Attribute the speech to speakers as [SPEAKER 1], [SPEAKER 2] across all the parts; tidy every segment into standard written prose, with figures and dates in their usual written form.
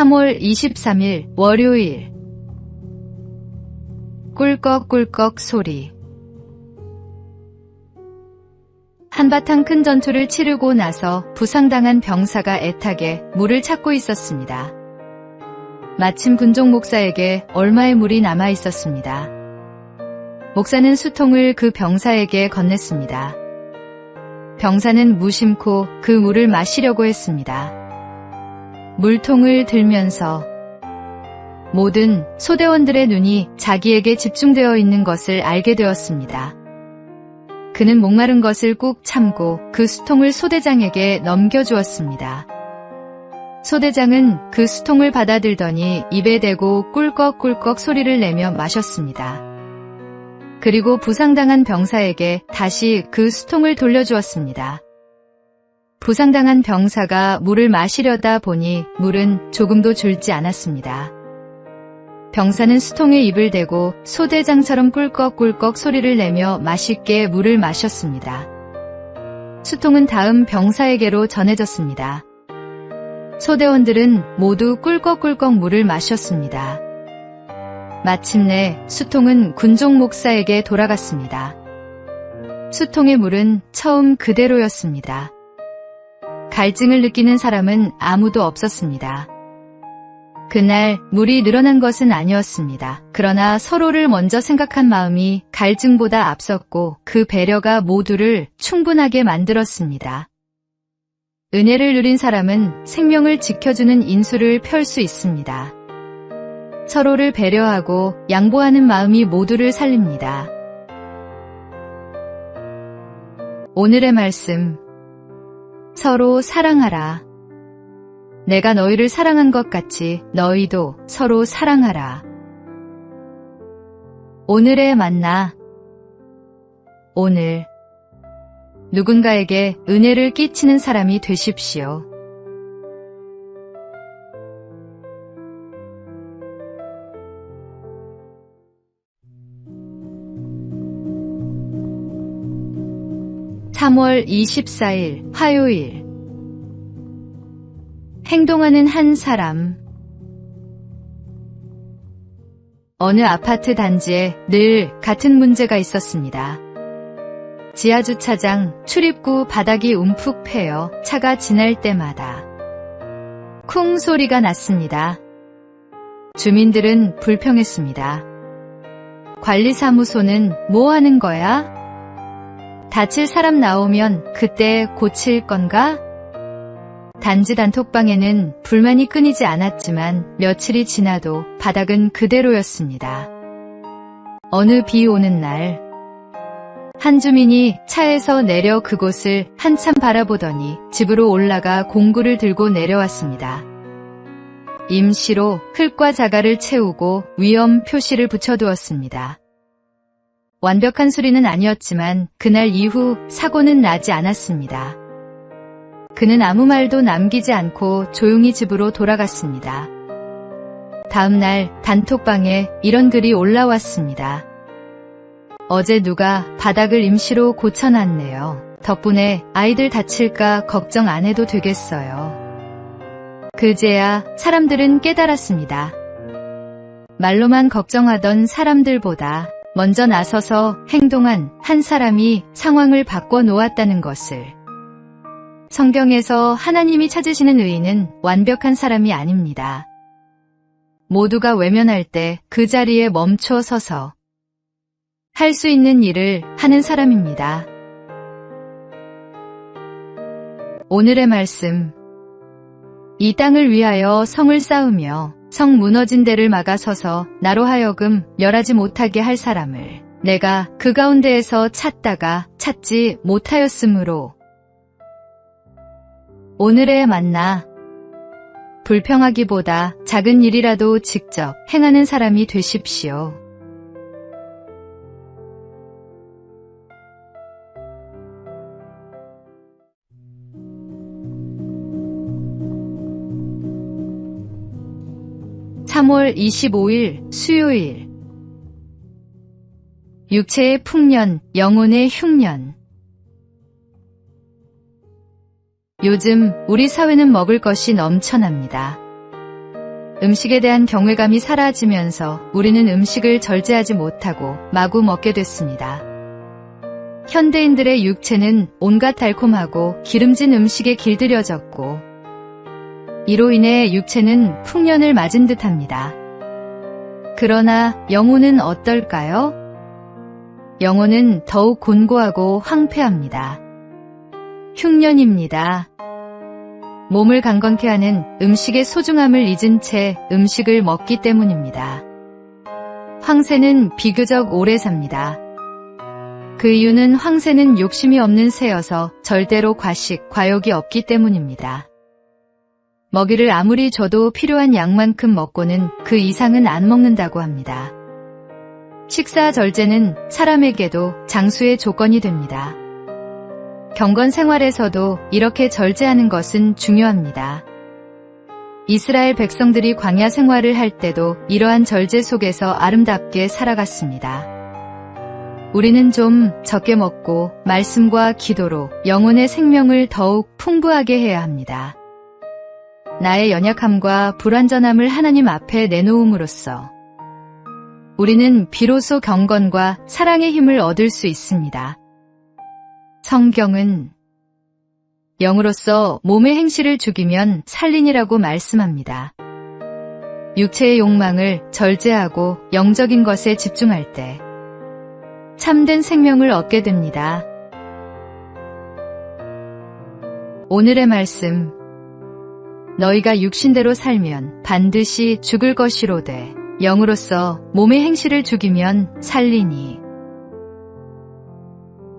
[SPEAKER 1] 3월 23일 월요일. 꿀꺽꿀꺽 소리. 한바탕 큰 전투를 치르고 나서 부상당한 병사가 애타게 물을 찾고 있었습니다. 마침 군종 목사에게 얼마의 물이 남아 있었습니다. 목사는 수통을 그 병사에게 건넸습니다. 병사는 무심코 그 물을 마시려고 했습니다. 물통을 들면서 모든 소대원들의 눈이 자기에게 집중되어 있는 것을 알게 되었습니다. 그는 목마른 것을 꾹 참고 그 수통을 소대장에게 넘겨주었습니다. 소대장은 그 수통을 받아들더니 입에 대고 꿀꺽꿀꺽 소리를 내며 마셨습니다. 그리고 부상당한 병사에게 다시 그 수통을 돌려주었습니다. 부상당한 병사가 물을 마시려다 보니 물은 조금도 줄지 않았습니다. 병사는 수통에 입을 대고 소대장처럼 꿀꺽꿀꺽 소리를 내며 맛있게 물을 마셨습니다. 수통은 다음 병사에게로 전해졌습니다. 소대원들은 모두 꿀꺽꿀꺽 물을 마셨습니다. 마침내 수통은 군종 목사에게 돌아갔습니다. 수통의 물은 처음 그대로였습니다. 갈증을 느끼는 사람은 아무도 없었습니다. 그날 물이 늘어난 것은 아니었습니다. 그러나 서로를 먼저 생각한 마음이 갈증보다 앞섰고 그 배려가 모두를 충분하게 만들었습니다. 은혜를 누린 사람은 생명을 지켜주는 인수를 펼 수 있습니다. 서로를 배려하고 양보하는 마음이 모두를 살립니다. 오늘의 말씀. 서로 사랑하라. 내가 너희를 사랑한 것 같이 너희도 서로 사랑하라. 오늘의 만나. 오늘 누군가에게 은혜를 끼치는 사람이 되십시오. (3월 24일) 화요일. 행동하는 한 사람. 어느 아파트 단지에 늘 같은 문제가 있었습니다. 지하주차장 출입구 바닥이 움푹 패여 차가 지날 때마다 쿵 소리가 났습니다. 주민들은 불평했습니다. 관리사무소는 뭐 하는 거야? 다칠 사람 나오면 그때 고칠 건가? 단지 단톡방에는 불만이 끊이지 않았지만 며칠이 지나도 바닥은 그대로였습니다. 어느 비 오는 날, 한 주민이 차에서 내려 그곳을 한참 바라보더니 집으로 올라가 공구를 들고 내려왔습니다. 임시로 흙과 자갈을 채우고 위험 표시를 붙여두었습니다. 완벽한 수리는 아니었지만 그날 이후 사고는 나지 않았습니다. 그는 아무 말도 남기지 않고 조용히 집으로 돌아갔습니다. 다음 날 단톡방에 이런 글이 올라왔습니다. 어제 누가 바닥을 임시로 고쳐놨네요. 덕분에 아이들 다칠까 걱정 안 해도 되겠어요. 그제야 사람들은 깨달았습니다. 말로만 걱정하던 사람들보다 먼저 나서서 행동한 한 사람이 상황을 바꿔 놓았다는 것을. 성경에서 하나님이 찾으시는 의인은 완벽한 사람이 아닙니다. 모두가 외면할 때 그 자리에 멈춰 서서 할 수 있는 일을 하는 사람입니다. 오늘의 말씀. 이 땅을 위하여 성을 쌓으며 성 무너진 데를 막아서서 나로 하여금 멸하지 못하게 할 사람을 내가 그 가운데에서 찾다가 찾지 못하였으므로. 오늘의 만나. 불평하기보다 작은 일이라도 직접 행하는 사람이 되십시오. (3월 25일) 수요일. 육체의 풍년, 영혼의 흉년. 요즘 우리 사회는 먹을 것이 넘쳐납니다. 음식에 대한 경외감이 사라지면서 우리는 음식을 절제하지 못하고 마구 먹게 됐습니다. 현대인들의 육체는 온갖 달콤하고 기름진 음식에 길들여졌고 이로 인해 육체는 풍년을 맞은 듯합니다. 그러나 영혼은 어떨까요? 영혼은 더욱 곤고하고 황폐합니다. 흉년입니다. 몸을 강건케 하는 음식의 소중함을 잊은 채 음식을 먹기 때문입니다. 황새는 비교적 오래 삽니다. 그 이유는 황새는 욕심이 없는 새여서 절대로 과식, 과욕이 없기 때문입니다. 먹이를 아무리 줘도 필요한 양만큼 먹고는 그 이상은 안 먹는다고 합니다. 식사 절제는 사람에게도 장수의 조건이 됩니다. 경건 생활에서도 이렇게 절제하는 것은 중요합니다. 이스라엘 백성들이 광야 생활을 할 때도 이러한 절제 속에서 아름답게 살아갔습니다. 우리는 좀 적게 먹고 말씀과 기도로 영혼의 생명을 더욱 풍부하게 해야 합니다. 나의 연약함과 불완전함을 하나님 앞에 내놓음으로써 우리는 비로소 경건과 사랑의 힘을 얻을 수 있습니다. 성경은 영으로서 몸의 행실을 죽이면 살리니라고 말씀합니다. 육체의 욕망을 절제하고 영적인 것에 집중할 때 참된 생명을 얻게 됩니다. 오늘의 말씀, 너희가 육신대로 살면 반드시 죽을 것이로되 영으로서 몸의 행실을 죽이면 살리니.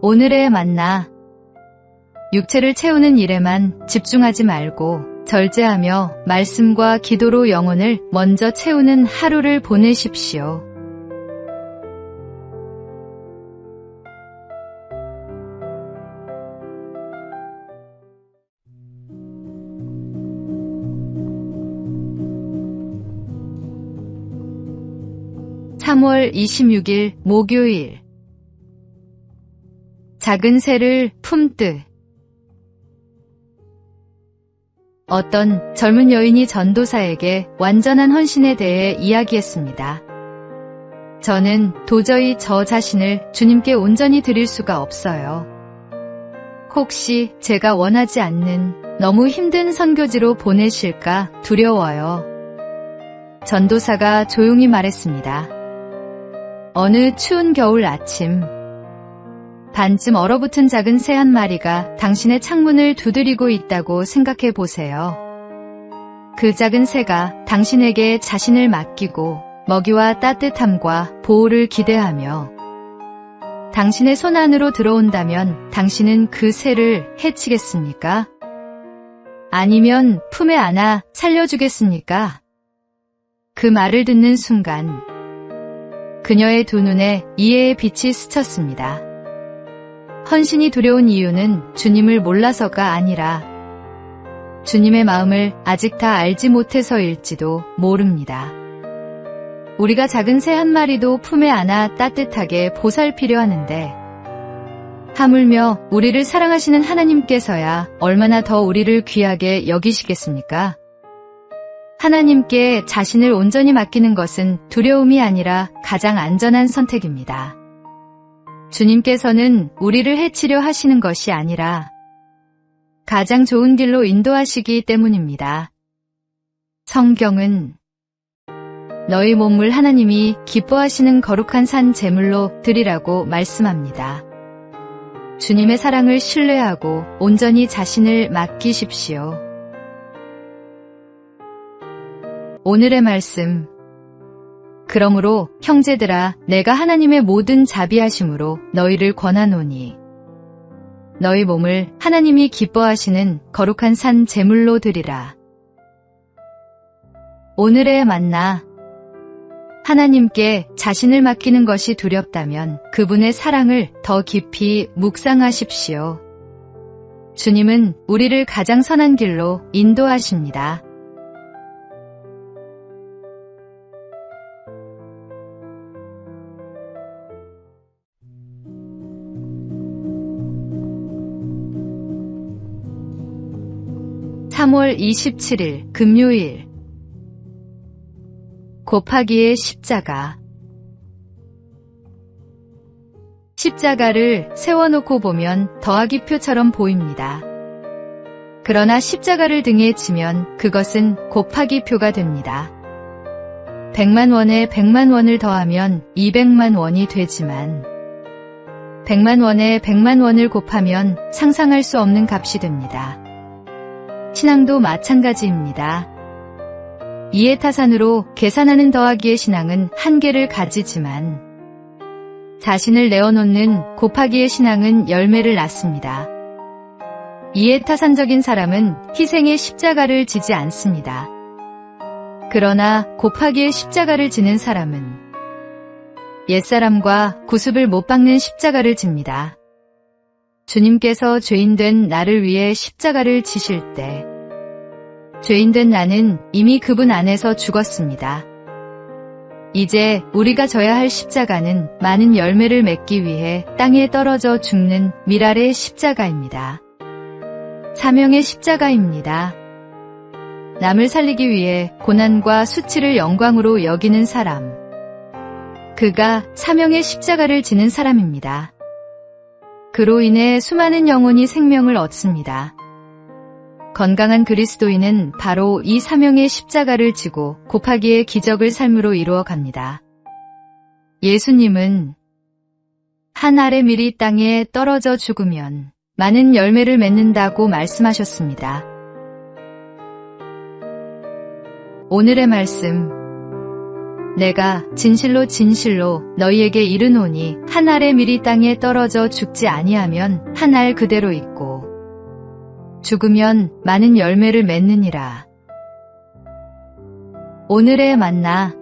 [SPEAKER 1] 오늘의 만나, 육체를 채우는 일에만 집중하지 말고 절제하며 말씀과 기도로 영혼을 먼저 채우는 하루를 보내십시오. (3월 26일) 목요일. 작은 새를 품듯. 어떤 젊은 여인이 전도사에게 완전한 헌신에 대해 이야기했습니다. 저는 도저히 저 자신을 주님께 온전히 드릴 수가 없어요. 혹시 제가 원하지 않는 너무 힘든 선교지로 보내실까 두려워요. 전도사가 조용히 말했습니다. 어느 추운 겨울 아침, 반쯤 얼어붙은 작은 새 한 마리가 당신의 창문을 두드리고 있다고 생각해 보세요. 그 작은 새가 당신에게 자신을 맡기고 먹이와 따뜻함과 보호를 기대하며 당신의 손 안으로 들어온다면 당신은 그 새를 해치겠습니까? 아니면 품에 안아 살려주겠습니까? 그 말을 듣는 순간 그녀의 두 눈에 이해의 빛이 스쳤습니다. 헌신이 두려운 이유는 주님을 몰라서가 아니라 주님의 마음을 아직 다 알지 못해서일지도 모릅니다. 우리가 작은 새 한 마리도 품에 안아 따뜻하게 보살피려 하는데 하물며 우리를 사랑하시는 하나님께서야 얼마나 더 우리를 귀하게 여기시겠습니까? 하나님께 자신을 온전히 맡기는 것은 두려움이 아니라 가장 안전한 선택입니다. 주님께서는 우리를 해치려 하시는 것이 아니라 가장 좋은 길로 인도하시기 때문입니다. 성경은 너희 몸을 하나님이 기뻐하시는 거룩한 산 제물로 드리라고 말씀합니다. 주님의 사랑을 신뢰하고 온전히 자신을 맡기십시오. 오늘의 말씀, 그러므로 형제들아 내가 하나님의 모든 자비하심으로 너희를 권하노니 너희 몸을 하나님이 기뻐하시는 거룩한 산 제물로 드리라. 오늘의 만나, 하나님께 자신을 맡기는 것이 두렵다면 그분의 사랑을 더 깊이 묵상하십시오. 주님은 우리를 가장 선한 길로 인도하십니다. (3월 27일) 금요일. 곱하기의 십자가. 십자가를 세워놓고 보면 더하기표처럼 보입니다. 그러나 십자가를 등에 지면 그것은 곱하기표가 됩니다. 100만 원에 100만 원을 더하면 200만 원이 되지만 100만 원에 100만 원을 곱하면 상상할 수 없는 값이 됩니다. 신앙도 마찬가지입니다. 이해타산으로 계산하는 더하기의 신앙은 한계를 가지지만 자신을 내어놓는 곱하기의 신앙은 열매를 낳습니다. 이해타산적인 사람은 희생의 십자가를 지지 않습니다. 그러나 곱하기의 십자가를 지는 사람은 옛사람과 구습을 못 박는 십자가를 집니다. 주님께서 죄인된 나를 위해 십자가를 지실 때 죄인된 나는 이미 그분 안에서 죽었습니다. 이제 우리가 져야 할 십자가는 많은 열매를 맺기 위해 땅에 떨어져 죽는 미랄의 십자가입니다. 사명의 십자가입니다. 남을 살리기 위해 고난과 수치를 영광으로 여기는 사람. 그가 사명의 십자가를 지는 사람입니다. 그로 인해 수많은 영혼이 생명을 얻습니다. 건강한 그리스도인은 바로 이 사명의 십자가를 지고 곱하기의 기적을 삶으로 이루어 갑니다. 예수님은 한 알의 밀이 땅에 떨어져 죽으면 많은 열매를 맺는다고 말씀하셨습니다. 오늘의 말씀. 내가 진실로 진실로 너희에게 이르노니 한 알의 밀이 땅에 떨어져 죽지 아니하면 한 알 그대로 있고 죽으면 많은 열매를 맺느니라. 오늘의 만나.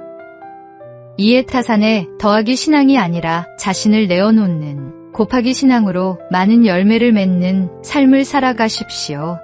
[SPEAKER 1] 이해타산의 더하기 신앙이 아니라 자신을 내어놓는 곱하기 신앙으로 많은 열매를 맺는 삶을 살아가십시오.